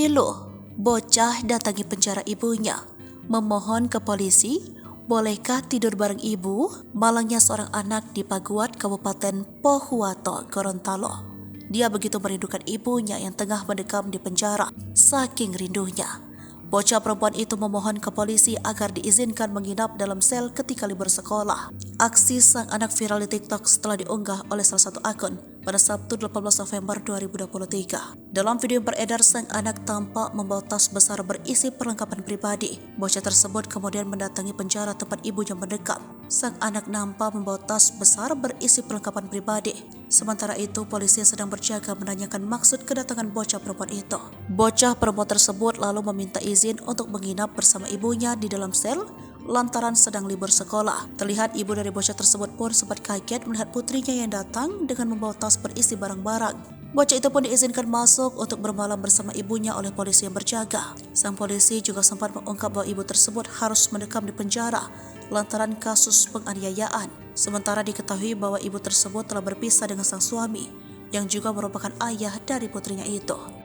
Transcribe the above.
Pilu, bocah datangi penjara ibunya, memohon ke polisi, bolehkah tidur bareng ibu? Malangnya seorang anak di Paguat, Kabupaten Pohuwato, Gorontalo. Dia begitu merindukan ibunya yang tengah mendekam di penjara, saking rindunya. Bocah perempuan itu memohon ke polisi agar diizinkan menginap dalam sel ketika libur sekolah. Aksi sang anak viral di TikTok setelah diunggah oleh salah satu akun pada Sabtu 18 November 2023. Dalam video yang beredar, sang anak tampak membawa tas besar berisi perlengkapan pribadi. Bocah tersebut kemudian mendatangi penjara tempat ibunya mendekam. Sang anak nampak membawa tas besar berisi perlengkapan pribadi. Sementara itu, polisi sedang berjaga menanyakan maksud kedatangan bocah perempuan itu. Bocah perempuan tersebut lalu meminta izin untuk menginap bersama ibunya di dalam sel lantaran sedang libur sekolah. Terlihat ibu dari bocah tersebut pun sempat kaget melihat putrinya yang datang dengan membawa tas berisi barang-barang. Bocah itu pun diizinkan masuk untuk bermalam bersama ibunya oleh polisi yang berjaga. Sang polisi juga sempat mengungkap bahwa ibu tersebut harus mendekam di penjara lantaran kasus penganiayaan. Sementara diketahui bahwa ibu tersebut telah berpisah dengan sang suami yang juga merupakan ayah dari putrinya itu.